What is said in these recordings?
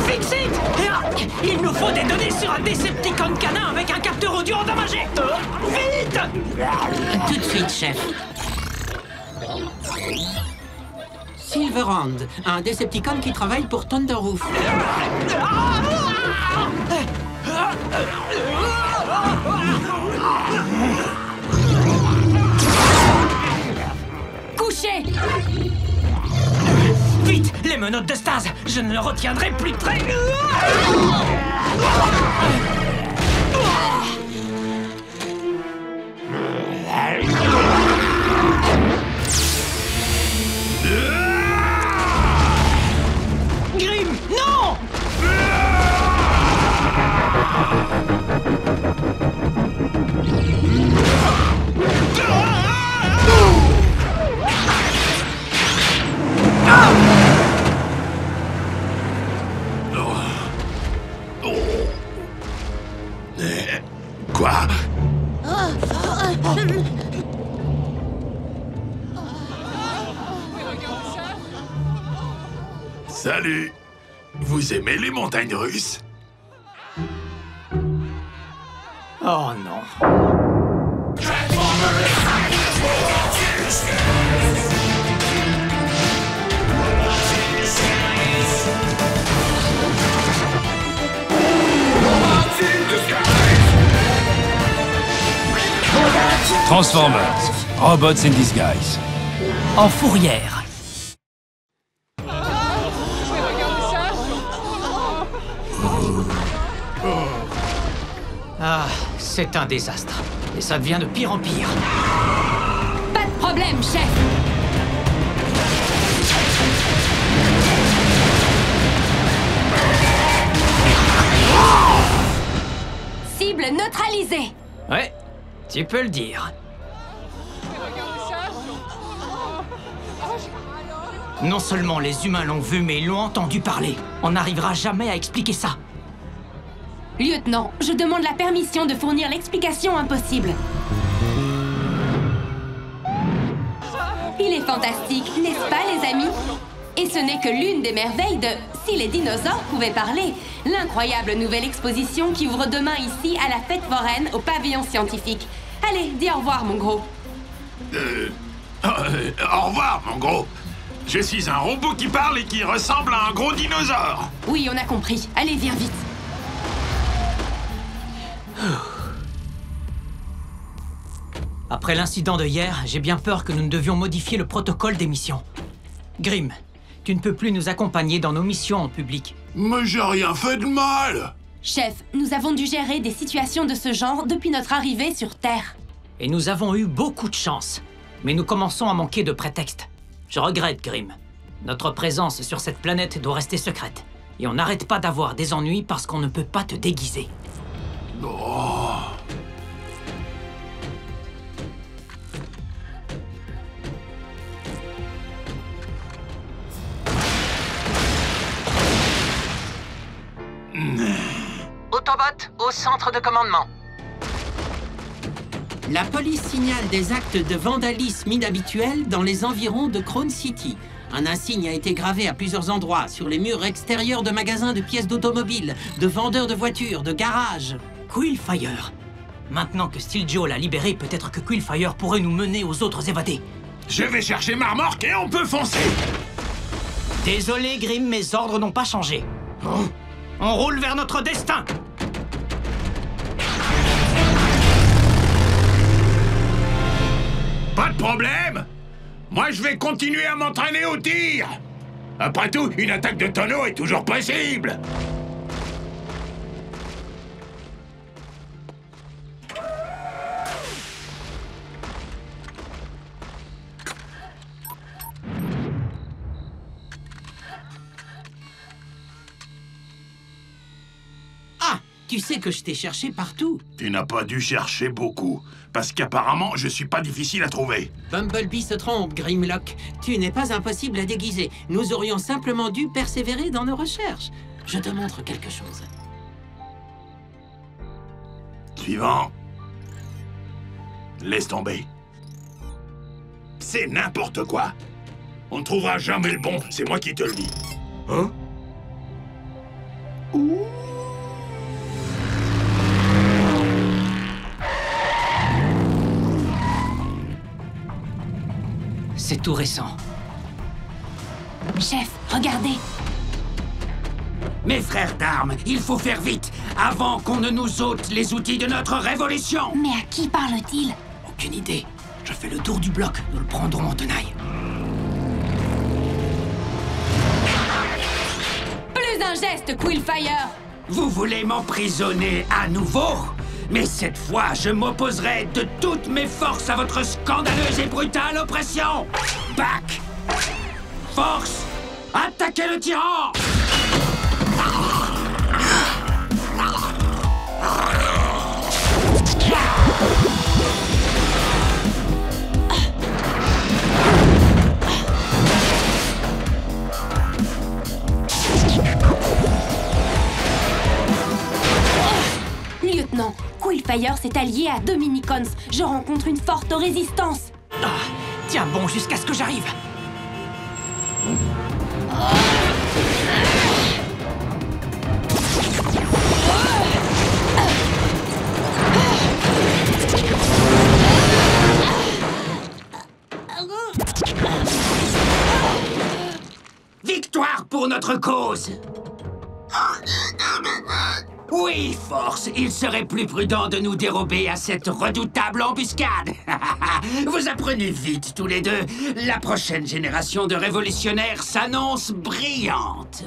Fix-it! Il nous faut des données sur un Decepticon canin avec un capteur audio endommagé! Vite! Tout de suite, chef. Silverhand, un Decepticon qui travaille pour Thunderhoof. Couché! Vite! Les menottes de stase! Je ne le retiendrai plus très... Grim, non! Quoi? Salut! Vous aimez les montagnes russes? Oh non. Transformers, Robots in Disguise. En fourrière. Ah, c'est un désastre. Et ça devient de pire en pire. Pas de problème, chef! Cible neutralisée! Ouais, tu peux le dire. Non seulement les humains l'ont vu, mais ils l'ont entendu parler. On n'arrivera jamais à expliquer ça. Lieutenant, je demande la permission de fournir l'explication impossible. Il est fantastique, n'est-ce pas, les amis? Et ce n'est que l'une des merveilles de « Si les dinosaures pouvaient parler », l'incroyable nouvelle exposition qui ouvre demain ici à la fête foraine au pavillon scientifique. Allez, dis au revoir, mon gros. Au revoir, mon gros. Je suis un robot qui parle et qui ressemble à un gros dinosaure. Oui, on a compris. Allez, viens vite. Après l'incident de hier, j'ai bien peur que nous ne devions modifier le protocole des missions. Grim, tu ne peux plus nous accompagner dans nos missions en public. Mais j'ai rien fait de mal. Chef, nous avons dû gérer des situations de ce genre depuis notre arrivée sur Terre. Et nous avons eu beaucoup de chance. Mais nous commençons à manquer de prétextes. Je regrette, Grim. Notre présence sur cette planète doit rester secrète. Et on n'arrête pas d'avoir des ennuis parce qu'on ne peut pas te déguiser. Oh. Autobot, au centre de commandement. La police signale des actes de vandalisme inhabituels dans les environs de Crown City. Un insigne a été gravé à plusieurs endroits, sur les murs extérieurs de magasins de pièces d'automobile, de vendeurs de voitures, de garages. Quillfire. Maintenant que Steel Joe l'a libéré, peut-être que Quillfire pourrait nous mener aux autres évadés. Je vais chercher ma remorque et on peut foncer. Désolé, Grim, mes ordres n'ont pas changé. Oh. On roule vers notre destin. Pas de problème. Moi, je vais continuer à m'entraîner au tir. Après tout, une attaque de tonneau est toujours possible. Tu sais que je t'ai cherché partout. Tu n'as pas dû chercher beaucoup, parce qu'apparemment, je suis pas difficile à trouver. Bumblebee se trompe, Grimlock. Tu n'es pas impossible à déguiser. Nous aurions simplement dû persévérer dans nos recherches. Je te montre quelque chose. Suivant. Laisse tomber. C'est n'importe quoi. On ne trouvera jamais le bon, c'est moi qui te le dis. Hein? C'est tout récent. Chef, regardez. Mes frères d'armes, il faut faire vite, avant qu'on ne nous ôte les outils de notre révolution. Mais à qui parle-t-il? Aucune idée. Je fais le tour du bloc. Nous le prendrons en tenaille. Plus un geste, Quillfire. Vous voulez m'emprisonner à nouveau? Mais cette fois, je m'opposerai de toutes mes forces à votre scandaleuse et brutale oppression. Back! Force! Attaquez le tyran! Lieutenant, Quillfire s'est allié à Dominicons. Je rencontre une forte résistance. Ah, tiens bon jusqu'à ce que j'arrive. Victoire pour notre cause! Oui, Force, il serait plus prudent de nous dérober à cette redoutable embuscade. Vous apprenez vite, tous les deux. La prochaine génération de révolutionnaires s'annonce brillante.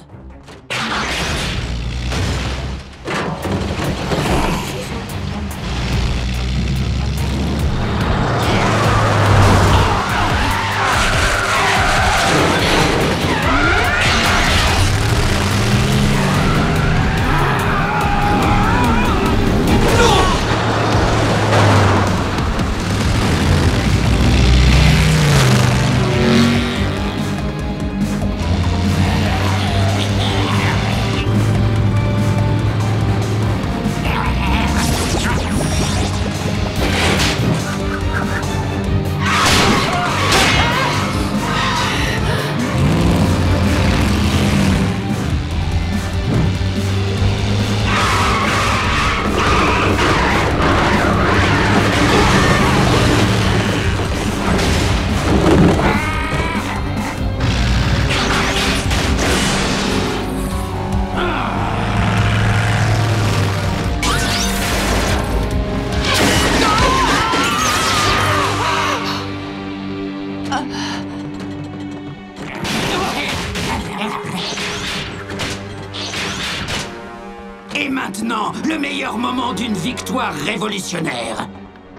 Et maintenant, le meilleur moment d'une victoire révolutionnaire.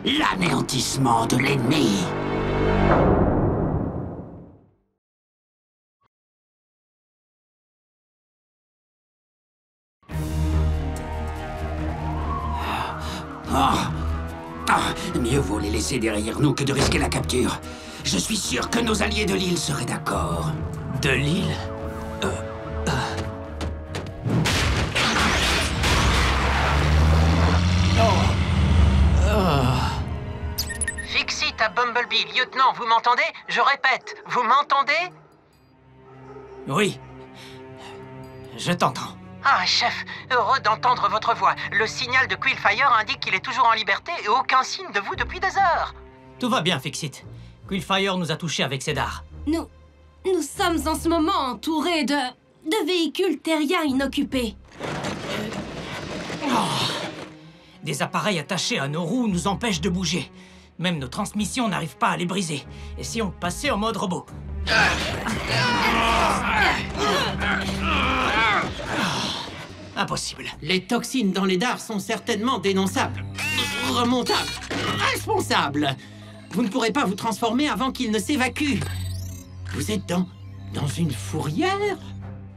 L'anéantissement de l'ennemi. Mieux vaut les laisser derrière nous que de risquer la capture. Je suis sûr que nos alliés de l'île seraient d'accord. De l'île? Fixit à Bumblebee, lieutenant, vous m'entendez? Je répète, vous m'entendez? Oui. Je t'entends. Ah, chef, heureux d'entendre votre voix. Le signal de Quillfire indique qu'il est toujours en liberté et aucun signe de vous depuis des heures. Tout va bien, Fixit. Quillfire nous a touchés avec ses dards. Nous sommes en ce moment entourés de véhicules terriens inoccupés. Des appareils attachés à nos roues nous empêchent de bouger. Même nos transmissions n'arrivent pas à les briser. Essayons de passer en mode robot. Impossible. Les toxines dans les dards sont certainement dénonçables. Remontables. Responsables. Vous ne pourrez pas vous transformer avant qu'ils ne s'évacuent. Vous êtes dans une fourrière?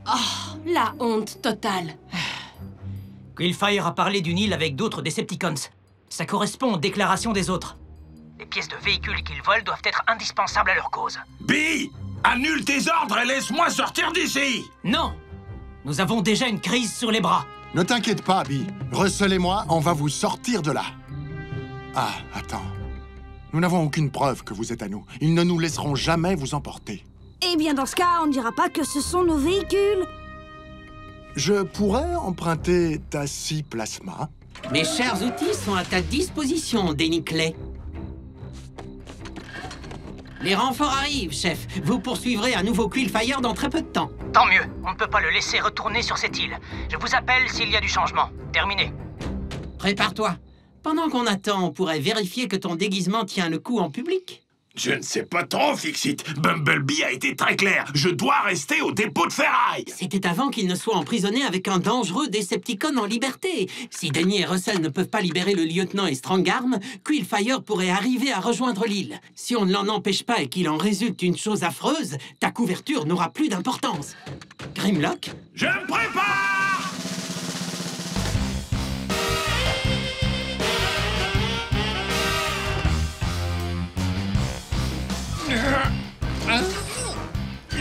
Oh, la honte totale. Quillfire a parlé d'une île avec d'autres Decepticons. Ça correspond aux déclarations des autres. Les pièces de véhicules qu'ils volent doivent être indispensables à leur cause. Bee, annule tes ordres et laisse-moi sortir d'ici! Non! Nous avons déjà une crise sur les bras. Ne t'inquiète pas, Bee. Recelez-moi, on va vous sortir de là. Ah, attends. Nous n'avons aucune preuve que vous êtes à nous. Ils ne nous laisseront jamais vous emporter. Eh bien, dans ce cas, on ne dira pas que ce sont nos véhicules. Je pourrais emprunter ta scie plasma? Mes chers outils sont à ta disposition, Denny Clay. Les renforts arrivent, chef. Vous poursuivrez un nouveau Quillfire dans très peu de temps. Tant mieux, on ne peut pas le laisser retourner sur cette île. Je vous appelle s'il y a du changement. Terminé. Prépare-toi. Pendant qu'on attend, on pourrait vérifier que ton déguisement tient le coup en public. Je ne sais pas trop, Fixit. Bumblebee a été très clair. Je dois rester au dépôt de ferraille. C'était avant qu'il ne soit emprisonné avec un dangereux Decepticon en liberté. Si Denny et Russell ne peuvent pas libérer le lieutenant et Strongarm, Quillfire pourrait arriver à rejoindre l'île. Si on ne l'en empêche pas et qu'il en résulte une chose affreuse, ta couverture n'aura plus d'importance. Grimlock? Je me prépare!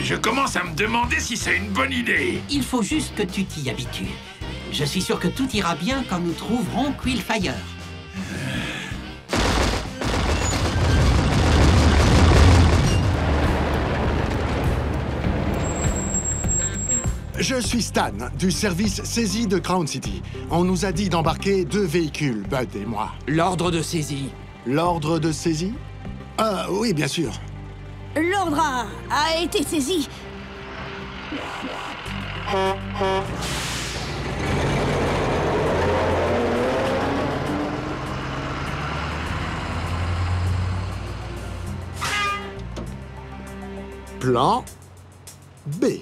Je commence à me demander si c'est une bonne idée. Il faut juste que tu t'y habitues. Je suis sûr que tout ira bien quand nous trouverons Quillfire. Je suis Stan, du service saisie de Crown City. On nous a dit d'embarquer 2 véhicules, Bud et moi. L'ordre de saisie. L'ordre de saisie? Oui, bien sûr. L'ordre a été saisi. Plan B. Ouais.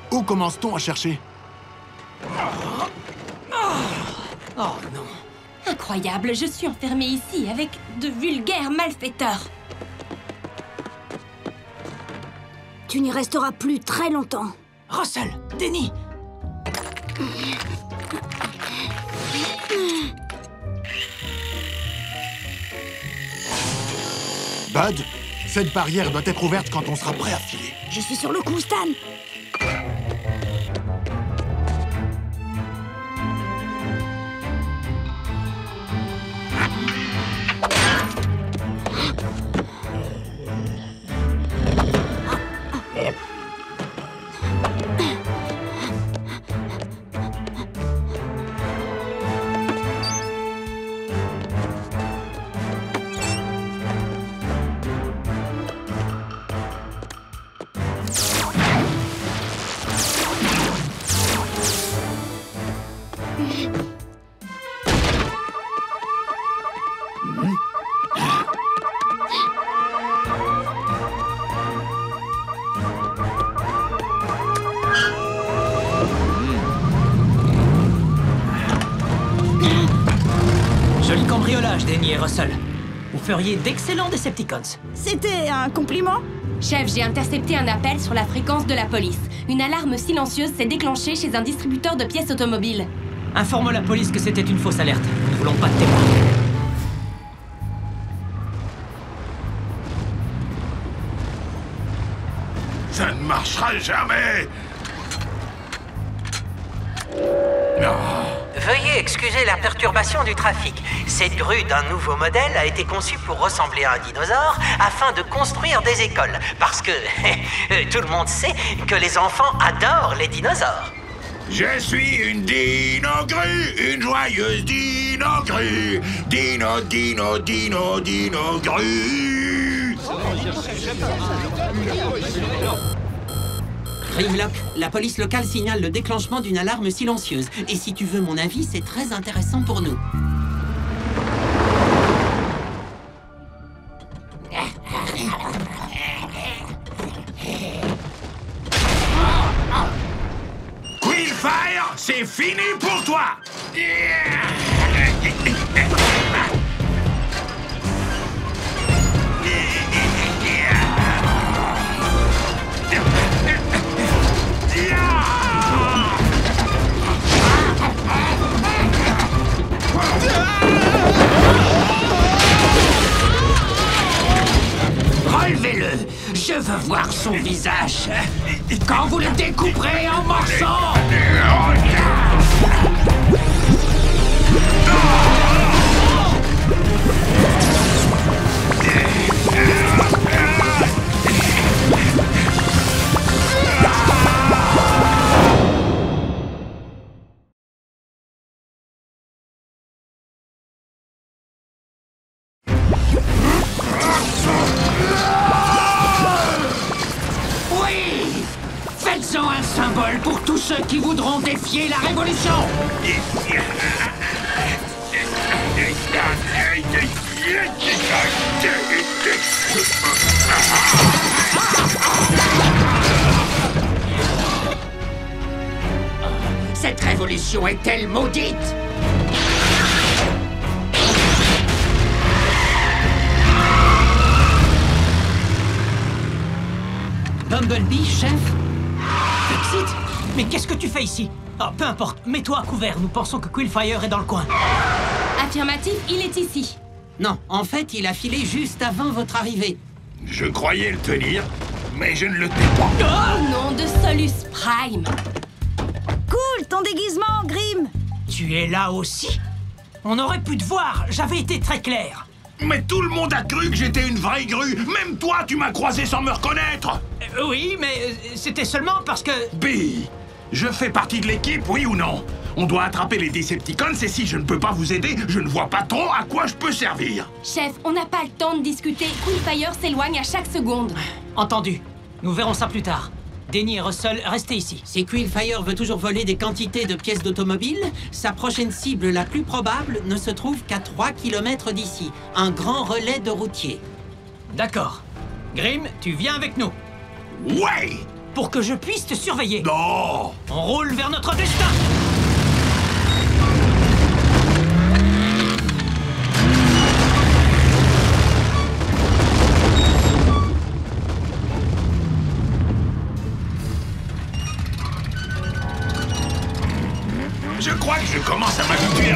Où commence-t-on à chercher? Oh non. Incroyable, je suis enfermée ici avec de vulgaires malfaiteurs. Tu n'y resteras plus très longtemps. Russell, Denny. Bud, cette barrière doit être ouverte quand on sera prêt à filer. Je suis sur le coup, Stan. Joli cambriolage, Denny et Russell. Vous feriez d'excellents Decepticons. C'était un compliment? Chef, j'ai intercepté un appel sur la fréquence de la police. Une alarme silencieuse s'est déclenchée chez un distributeur de pièces automobiles. Informe la police que c'était une fausse alerte. Nous ne voulons pas de témoins. Ça ne marchera jamais. Veuillez excuser la perturbation du trafic. Cette grue d'un nouveau modèle a été conçue pour ressembler à un dinosaure afin de construire des écoles. Parce que tout le monde sait que les enfants adorent les dinosaures. Je suis une dino-grue, une joyeuse dino-grue. Dino, dino, dino, dino-grue. Grimlock, la police locale signale le déclenchement d'une alarme silencieuse. Et si tu veux mon avis, c'est très intéressant pour nous. Quillfire, c'est fini pour toi. Je veux voir son visage quand vous le découperez en morceaux. Faites-en un symbole pour tous ceux qui voudront défier la Révolution! Cette révolution est-elle maudite? Bumblebee, chef? Fixit? Mais qu'est-ce que tu fais ici? Oh, peu importe, mets-toi à couvert, nous pensons que Quillfire est dans le coin. Affirmatif, il est ici. Non, en fait, il a filé juste avant votre arrivée. Je croyais le tenir, mais je ne le tenais pas. Au nom de Solus Prime. Cool, ton déguisement, Grim. Tu es là aussi? On aurait pu te voir, j'avais été très clair. Mais tout le monde a cru que j'étais une vraie grue. Même toi, tu m'as croisé sans me reconnaître. Oui, mais c'était seulement parce que... Bee, je fais partie de l'équipe, oui ou non? On doit attraper les Decepticons et si je ne peux pas vous aider, je ne vois pas trop à quoi je peux servir. Chef, on n'a pas le temps de discuter. Quillfire s'éloigne à chaque seconde. Entendu. Nous verrons ça plus tard. Denny et Russell, restez ici. Si Quillfire veut toujours voler des quantités de pièces d'automobile, sa prochaine cible la plus probable ne se trouve qu'à 3 km d'ici. Un grand relais de routiers. D'accord. Grim, tu viens avec nous. Ouais! Pour que je puisse te surveiller. Non! On roule vers notre destin. Je crois que je commence à m'habituer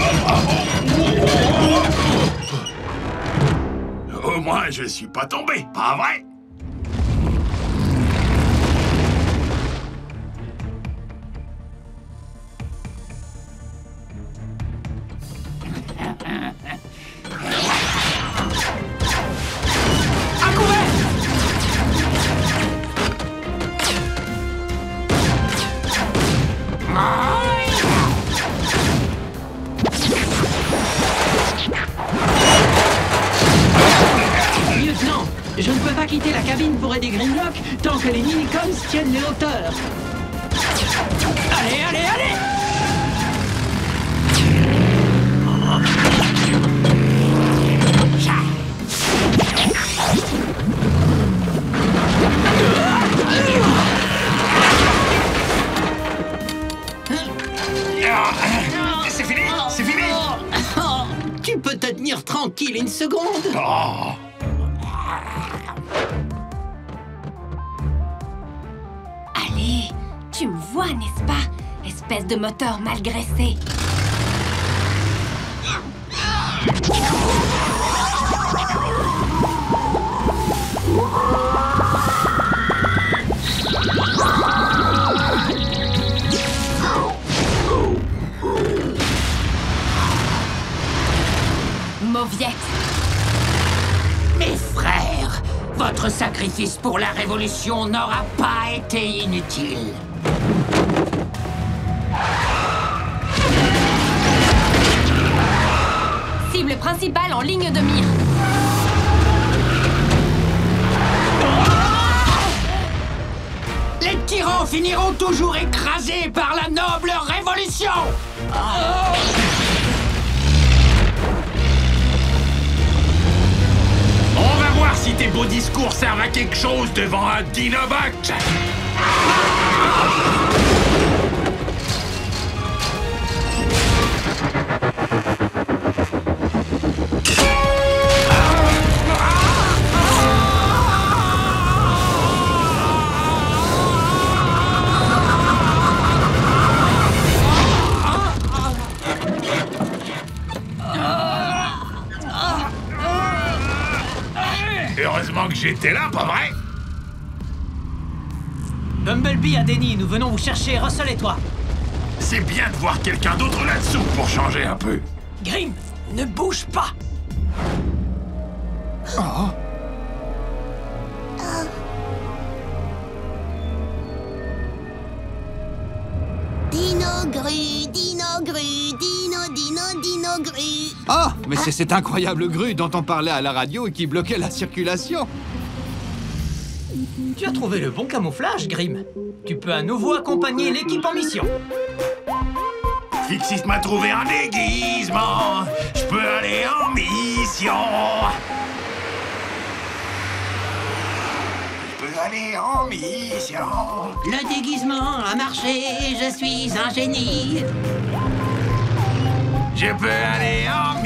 Au moins, je suis pas tombé, pas vrai? À couvert! Lieutenant, je ne peux pas quitter la cabine pour aider Grimlock tant que les Minicons tiennent les hauteurs. Allez, allez, allez! C'est fini? C'est fini? Tu peux te tenir tranquille une seconde? Oh. Allez, tu me vois, n'est-ce pas? Espèce de moteur mal graissé. Mauviette. Mes frères, votre sacrifice pour la Révolution n'aura pas été inutile. Cible principale en ligne de mire. Les tyrans finiront toujours écrasés par la noble Révolution! On va voir si tes beaux discours servent à quelque chose devant un Dinobot. Heureusement que j'étais là, pas vrai? Bumblebee à Denny, nous venons vous chercher, Russell et toi. C'est bien de voir quelqu'un d'autre là-dessous pour changer un peu. Grim, ne bouge pas. Dino Gru, Dino Gru, Dino Gru. Ah, mais c'est cette incroyable grue dont on parlait à la radio et qui bloquait la circulation. Tu as trouvé le bon camouflage, Grim. Tu peux à nouveau accompagner l'équipe en mission. Fixis m'a trouvé un déguisement. Je peux aller en mission. Je peux aller en mission. Le déguisement a marché, je suis un génie. Je peux aller en